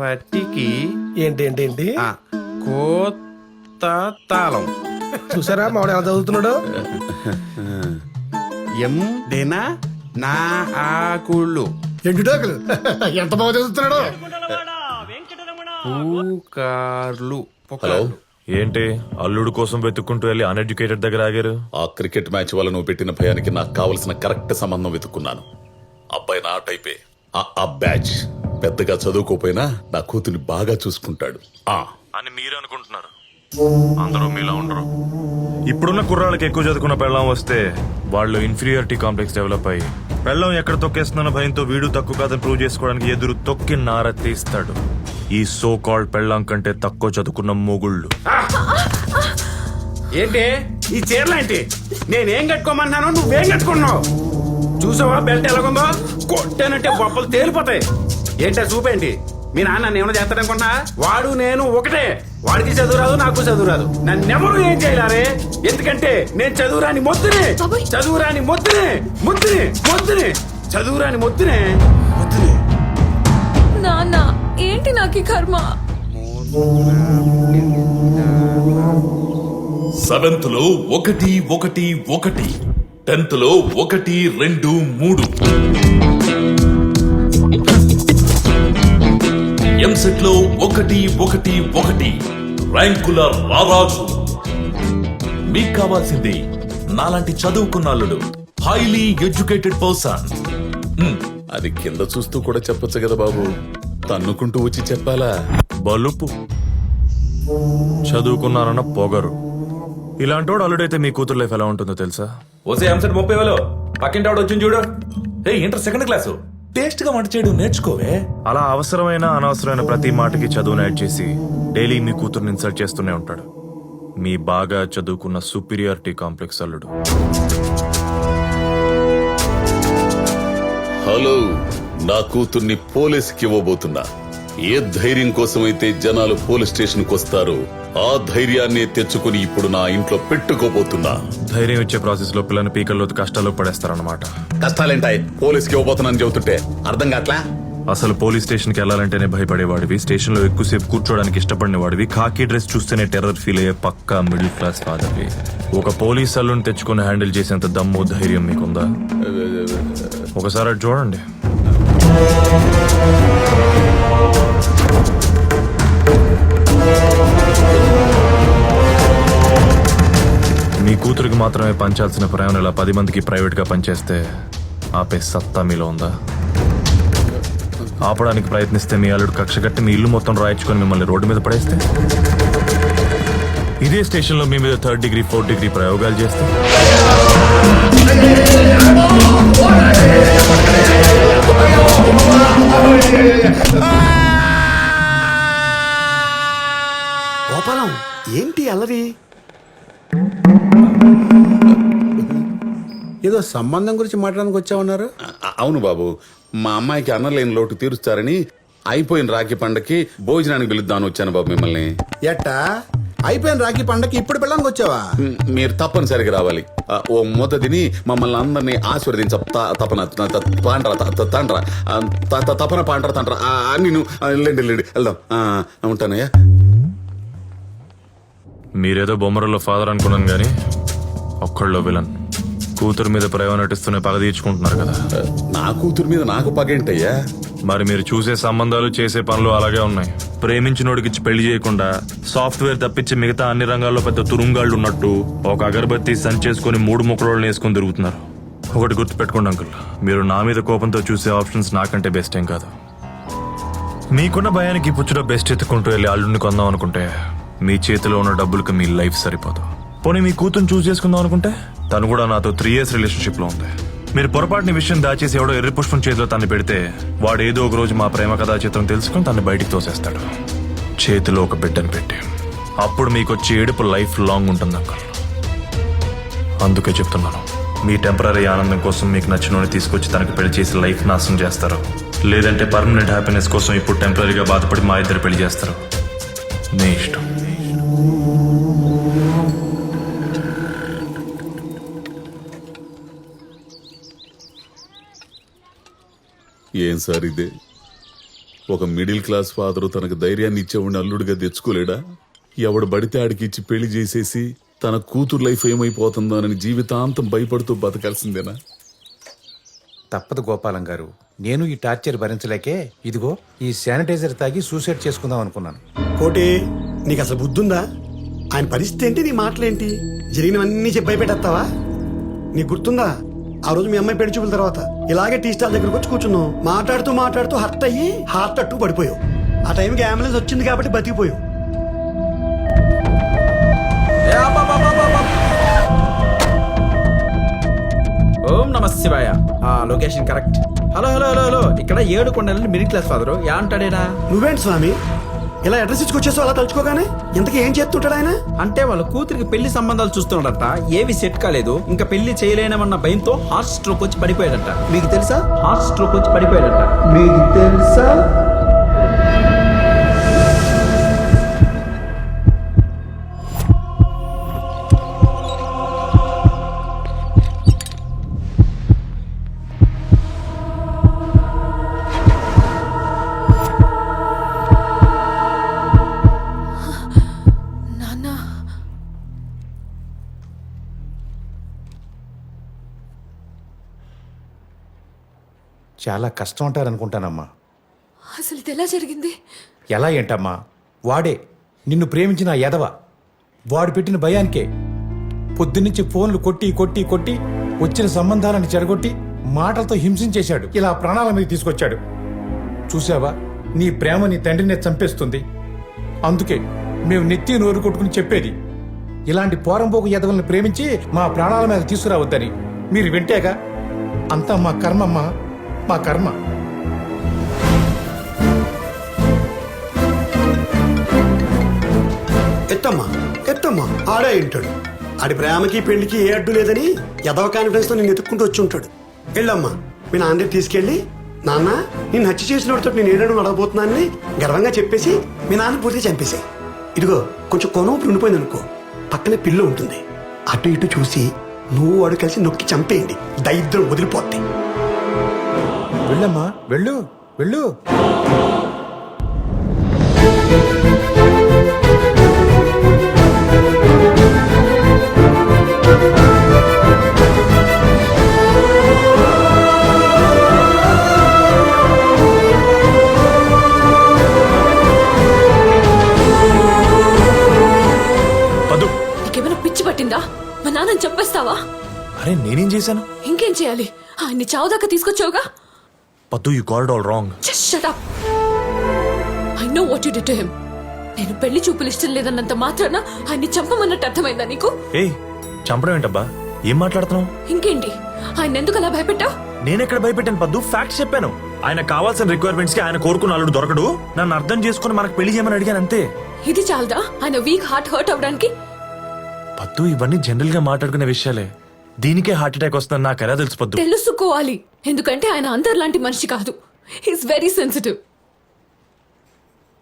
రట్టికి ఏంటి కోత తాళం. చూసారా మావాడు ఎలా చదువుతున్నాడు? ఎండిన నా ఆకుళ్ళు ఎండుటాకులు ఎంత బాగా చదువుతున్నాడు. పూకార్లు హలో, ఏంటి అల్లుడు కోసం వెతుక్కుంటూ వెళ్ళి అన్ఎడ్యుకేటెడ్ దగ్గర ఆగారు? ఆ క్రికెట్ మ్యాచ్ వల్ల నువ్వు పెట్టిన భయానికి నాకు కావలసిన కరెక్ట్ సంబంధం వెతుక్కున్నాను. అబ్బాయి నా టైపే. ఆ బ్యాచ్ పెద్దగా చదువుకోపోయినా నా కూతుర్ని బాగా చూసుకుంటాడు అని మీరు అనుకుంటున్నారు. అందరూ మీలా ఉండరు. ఇప్పుడున్న కుర్రాళ్ళకి ఎక్కువ చదువుకున్న పెళ్ళం వస్తే వాళ్ళు ఇన్ఫీరియారిటీ కాంప్లెక్స్ డెవలప్ అయ్యి పెళ్ళం ఎక్కడ తొక్కేస్తున్న భయంతో వీడు తక్కువ కాదని ప్రూవ్ చేసుకోవడానికి ఎదురు తొక్కి నార తీస్తాడు. ఈ సో కాల్డ్ పెళ్ళం కంటే తక్కువ చదువుకున్న మొగుళ్ళు. ఏంటి ఈ చీరలేంటి? నేనేం కట్టుకోమన్నాను, నువ్వేం కట్టుకున్నావు? చూసావా బెల్ట్ ఎలాగుందో? కొట్టానంటే బొప్పలు తేలిపోతాయి. ఏంటో చూపేంటి? మీ నాన్న ఏమైనా చేస్తాడనుకున్నా? వాడు నేను ఒకటే. వాడికి చదువు రాదు, నాకు చదువు రాదు. నన్నెవరు ఏం చేయలేరే. ఎందుకంటే నేను చదువురాని మొద్దునే, చదువురాని మొద్దునే, మొద్దునే మొద్దునే, చదువురాని మొద్దునే మొద్దునే. నాన్న ఏంటి నాకు కర్మ? 7th లో 1 1 1, 10th లో 1 2 3, ఎంసెట్ లో 1 1 1, ర్యాంకుల రారాజు. మీకు కావాల్సింది నాలాంటి చదువుకున్నాళ్ళు, హైలీ ఎడ్యుకేటెడ్ పర్సన్. అది కింద చూస్తూ కూడా చెప్పొచ్చు కదా బాబు, తన్నుకుంటూ వచ్చి చెప్పాలా? బలుపు చదువుకున్నారన్న పొగరు. ఇలాంటోడు అల్లుడైతే మీ కూతురు లైఫ్ ఎలా ఉంటుందో తెలుసా? ఓసే ఎంసెట్ 30,000 పక్కింటి ఆవిడ వచ్చింది చూడు. ఇంటర్ 2nd క్లాసు టేస్ట్ గా వంట చేయడం నేర్చుకోవే. అలా అవసరమైన అనవసరమైన ప్రతి మాటకి చదువును యాడ్ చేసి డైలీ మీ కూతురుని ఇన్సల్ట్ చేస్తూనే ఉంటాడు. మీ బాగా చదువుకున్న సుపీరియారిటీ కాంప్లెక్స్ అల్లుడు. హలో, నా కూతుర్ని పోలీసుకి ఇవ్వబోతున్నా. ఏ ధైర్యం కోసమైతే జనాలు పోలీస్ స్టేషన్ కు వస్తారో ఆ ధైర్యాన్ని తెచ్చుకుని ఇప్పుడు నా ఇంట్లో పెట్టుకోబోతున్నా. ధైర్యం ఇచ్చే ప్రాసెస్ లో పిల్లని పీకల్లో కష్టాల్లో పడేస్తారన్నమాట. కష్టాలేంటాయి? పోలీసుకి ఇవ్వబోతున్నాను చెబుతుంటే అర్థం కాట్లా? అసలు పోలీస్ స్టేషన్ కి వెళ్లాలంటేనే భయపడేవాడివి, స్టేషన్ లో ఎక్కువసేపు కూర్చోడానికి ఇష్టపడిన వాడివి, ఖాకీ డ్రెస్ చూస్తేనే టెర్రర్ ఫీల్ అయ్యే పక్కా మిడిల్ క్లాస్ ఫాదర్వి. ఒక పోలీస్ అల్లుని తెచ్చుకుని హ్యాండిల్ చేసేంత దమ్ము ధైర్యం మీకుందా? ఒకసారి అటు చూడండి. మీ కూతురికి మాత్రమే పంచాల్సిన ప్రేమను ఇలా 10 మందికి ప్రైవేట్ గా పనిచేస్తే ఆపే సత్తా మీలో ఉందా? ఆపడానికి ప్రయత్నిస్తే మీ అల్లుడు కక్ష కట్టి మీ ఇల్లు మొత్తం రాయించుకొని మిమ్మల్ని రోడ్డు మీద పడేస్తే, ఇదే స్టేషన్ లో మీ మీద 3rd డిగ్రీ 4th డిగ్రీ ప్రయోగాలు చేస్తే, గోపాలం ఏంటి అల్లరి? ఏదో సంబంధం గురించి మాట్లాడడానికి వచ్చామన్నారు. అవును బాబు, మా అమ్మాయికి అన్నలేని లోటు తీరుస్తారని అయిపోయిన రాఖీ పండక్కి భోజనానికి పిలుద్దామని వచ్చాను బాబు మిమ్మల్ని. ఎట్టా అయిపోయిన రాఖీ పండగకి ఇప్పుడు పిల్లడానికి వచ్చావా? మీరు తప్పనిసరిగా రావాలి. ఓ ముద్ద తిని మమ్మల్ని అందరినీ ఆశీర్వదించ తపన తపన పాండ్ర తండ్ర నేను వెళ్ళండి వెళ్దాం. ఉంటానయ్యా. మీరేదో బొమ్మరలో ఫాదర్ అనుకున్నాను గానీ ఒక్కళ్ళో విలన్. కూతురు మీద ప్రేమ నటిస్తూనే పగ తీర్చుకుంటున్నారు కదా. నా కూతురు మీద నాకు పగేంటయ్యా? మరి మీరు చూసే సంబంధాలు చేసే పనులు అలాగే ఉన్నాయి. ప్రేమించినోడికిచ్చి పెళ్లి చేయకుండా సాఫ్ట్వేర్ తప్పించి మిగతా అన్ని రంగాల్లో పెద్ద తురుంగాళ్ళు ఉన్నట్టు ఒక అగరబత్తి సంచేసుకుని 3 ముక్కలోళ్ళని వేసుకుని తిరుగుతున్నారు. ఒకటి గుర్తుపెట్టుకోండి అంకుల్, మీరు నా మీద కోపంతో చూసే ఆప్షన్స్ నాకంటే బెస్ట్ ఏం కాదు. మీకున్న భయానికి పుచ్చులో బెస్ట్ ఎత్తుకుంటూ వెళ్ళి అల్లుడిని కొందాం అనుకుంటే మీ చేతిలో ఉన్న డబ్బులకు మీ లైఫ్ సరిపోదు. పోనీ మీ కూతురు చూస్ చేసుకుందాం అనుకుంటే తను కూడా నాతో 3 years రిలేషన్షిప్ లో ఉంది. మీరు పొరపాటుని విషయం దాచేసి ఎవడో ఎర్రి పుష్పం చేతిలో తన్ని పెడితే వాడు ఏదో ఒక రోజు మా ప్రేమ కథా చిత్రం తెలుసుకుని తన్ని బయటికి తోసేస్తాడు, చేతిలో ఒక బిడ్డను పెట్టి. అప్పుడు మీకు వచ్చే ఏడుపు లైఫ్ లాంగ్ ఉంటుంది అంకుల్. అందుకే చెప్తున్నాను, మీ టెంపరీ ఆనందం కోసం మీకు నచ్చినోని తీసుకొచ్చి తనకు పెళ్లి చేసి లైఫ్ నాశనం చేస్తారు, లేదంటే పర్మనెంట్ హ్యాపీనెస్ కోసం ఇప్పుడు టెంపరీగా బాధపడి మా ఇద్దరు పెళ్లి చేస్తారు. మీ ఇష్టం. ఏం సార్ ఇదే? ఒక మిడిల్ క్లాస్ ఫాదర్ తనకు ధైర్యాన్ని ఇచ్చేవాడిని అల్లుడిగా తెచ్చుకోలేడా? ఎవడు బడితే ఆడికి ఇచ్చి పెళ్లి చేసేసి తన కూతురు లైఫ్ ఏమైపోతుందోనని జీవితాంతం భయపడుతూ బతకాల్సిందేనా? తప్పదు గోపాలం గారు, నేను ఈ టార్చర్ భరించలేకే ఇదిగో ఈ శానిటైజర్ తాగి సూసైడ్ చేసుకుందాం అనుకున్నాను. కోటి, నీకు అసలు బుద్ధుందా? ఆయన పరిస్థితి ఏంటి, నీ మాటలేంటి? జరిగినవన్నీ చెప్పి భయపెట్టేస్తావా? నీకు గుర్తుందా ఆ రోజు మీ అమ్మాయి పెళ్లి చూపుల తర్వాత ఇలాగే టీ స్టాల్ దగ్గరకు వచ్చి కూర్చున్నావు. మాట్లాడుతూ హర్ట్ అయ్యి హార్ట్ అట్టు పడిపోయావు. ఆ టైంకి అంబులెన్స్ వచ్చింది కాబట్టి బతికిపోయావు. ఓం నమ శివాయ. Location correct. Hello hello hello hello, ఇక్కడ 7 కొండల మిడిల్ క్లాస్ ఫాదరు యా అంటాడేనా? నువ్వేంటి స్వామి ఇలా అడ్రస్ ఇచ్చుకొచ్చేసావు అలా తలుచుకోగానే? ఇంతకీ ఏం చేస్తుంటాడు ఆయన? అంటే వాళ్ళ కూతురికి పెళ్లి సంబంధాలు చూస్తున్నాడట, ఏవి సెట్ కాలేదు, ఇంకా పెళ్లి చేయలేనమన్న భయంతో హార్ట్ స్ట్రోక్ వచ్చి పడిపోయాడట. మీకు తెలుసా? హార్ట్ స్ట్రోక్ వచ్చి పడిపోయాడట. మీకు తెలుసా? నాన్న, చాలా కష్టం అంటారనుకుంటానమ్మా. అసలు ఇది ఎలా జరిగింది? ఎలా ఏంటమ్మా, వాడే నిన్ను ప్రేమించిన ఆ ఎదవ, వాడు పెట్టిన భయానికే పొద్దున్నుంచి ఫోన్లు కొట్టి కొట్టి కొట్టి వచ్చిన సంబంధాలను చెడగొట్టి మాటలతో హింసించేశాడు. ఇలా ప్రాణాల మీద తీసుకొచ్చాడు. చూసావా, నీ ప్రేమ నీ తండ్రినే చంపేస్తుంది. అందుకే మేము నెత్తి నోరు కొట్టుకుని చెప్పేది, ఇలాంటి పోరంపోకు ఎదవల్ని ప్రేమించి మా ప్రాణాల మీద తీసుకురావద్దని. మీరు వింటేగా అంతా మా కర్మమ్మా, మా కర్మ. ఎత్తమ్మా ఆడే ఉంటాడు. ఆడి ప్రేమకి పెళ్లికి ఏ అడ్డు లేదని ఎదవ కాన్ఫిడెన్స్ తో నేను ఎత్తుక్కుంటూ వచ్చి ఉంటాడు. వెళ్ళమ్మా, మీ నాన్న తీసుకెళ్ళి, నాన్న నేను హత్య చేసిన వాడితో నేను ఏడాడు నడవబోతున్నానని గర్వంగా చెప్పేసి మీ నాన్న పూర్తిగా చంపేశాయి. ఇదిగో కొంచెం కొనూపు ఉండిపోయింది అనుకో, పక్కనే పిల్ల ఉంటుంది, అటు ఇటు చూసి నువ్వు వాడు కలిసి నొక్కి చంపేయండి, దరిద్రం వదిలిపోద్ది. వెళ్ళమ్మా, వెళ్ళు వెళ్ళు. పద్దు, నీకేమైనా పిచ్చి పట్టిందా? మా నాన్నని చంపేస్తావా? అరే నేనేం చేశాను? ఇంకేం చేయాలి? ఆయన్ని చావుదాకా తీసుకొచ్చావుగా. పద్దు, you got all wrong. Just shut up. I know what you did to him. నేను పెళ్లి చూపులు ఇష్టం లేదన్నంత మాత్రాన ఆయన్ని చంపమన్నట్టు అర్థమైందా నీకు? ఏయ్, చంపడం ఏంటబ్బా? ఏం మాట్లాడుతున్నావు? ఇంకేంటి, ఆయన ఎందుకు అలా భయపెట్టావు? నేనెక్కడ భయపెట్టాను పద్దు? ఫ్యాక్ట్స్ చెప్పాను. ఆయన కావాల్సిన రిక్వైర్మెంట్స్ కి ఆయన కోరుకున్న అల్లుడు దొరకడు, నన్ను అర్థం చేసుకుని మనకు పెళ్లి చేయమని అడిగాను అంతే. ఇది చాలదా ఆయన వీక్ హార్ట్ హర్ట్ అవడానికి? పద్దు, ఇవన్నీ జనరల్ గా మాట్లాడుకునే విషయాలే. దీనికే హార్ట్ అటాక్ వస్తుందని నాకు ఎలా తెలుసు పద్దు? తెలుసుకోవాలి, ఎందుకంటే ఆయన అందరిలాంటి మనిషి కాదు. He's very sensitive.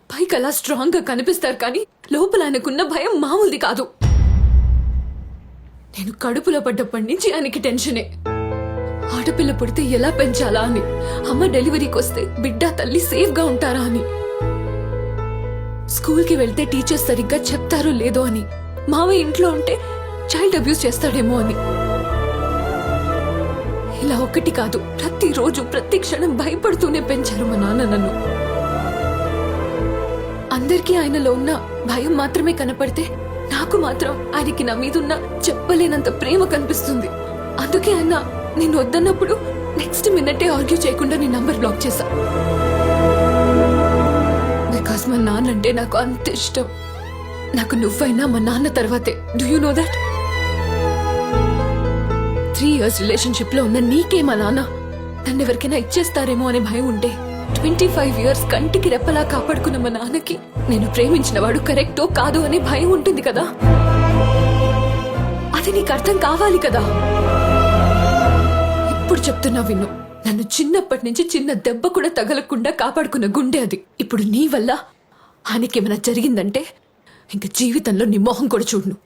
పైకి అలా స్ట్రాంగ్ గా కనిపిస్తారు కానీ లోపల ఆయనకున్న భయం మామూలుది కాదు. నేను కడుపులో పడ్డప్పటి నుంచి ఆయనకి టెన్షనే. ఆడపిల్ల పుడితే ఎలా పెంచాలా అని, అమ్మ డెలివరీకి వస్తే బిడ్డ తల్లి సేఫ్ గా ఉంటారా అని, స్కూల్ కి వెళ్తే టీచర్స్ సరిగ్గా చెప్తారో లేదో అని, మావయ్య ఇంట్లో ఉంటే చైల్డ్ అబ్యూస్ చేస్తాడేమో అని. ఇలా ఒకటి కాదు, ప్రతిరోజు ప్రతి క్షణం భయపడుతూనే పెంచారు మా నాన్న నన్ను. అందరికీ ఆయనలో ఉన్న భయం మాత్రమే కనపడితే నాకు మాత్రం ఆయనకి నా మీదున్న చెప్పలేనంత ప్రేమ కనిపిస్తుంది. అందుకే ఆయన నేను వద్దన్నప్పుడు నెక్స్ట్ మినిటే ఆర్గ్యూ చేయకుండా నీ నంబర్ బ్లాక్ చేశా. బికాస్ మా నాన్న అంటే నాకు అంత ఇష్టం. నాకు నువ్వైనా మా నాన్న తర్వాతే. Do you know that? 3 years relationship లో ఉన్న నీకే మా నాన్న నన్ను ఎవరికైనా ఇచ్చేస్తారేమో అనే భయం ఉంటే 25 years కంటికి రెప్పలా కాపాడుకున్న మా నాన్నకి నేను ప్రేమించిన వాడు కరెక్టో కాదు అనే భయం ఉంటుంది కదా. అది నీకు అర్థం కావాలి కదా. ఇప్పుడు చెప్తున్నా విను, నన్ను చిన్నప్పటి నుంచి చిన్న దెబ్బ కూడా తగలకుండా కాపాడుకున్న గుండె అది. ఇప్పుడు నీ వల్ల ఆయనకేమైనా జరిగిందంటే ఇంక జీవితంలో నీ మొహం కూడా చూడను.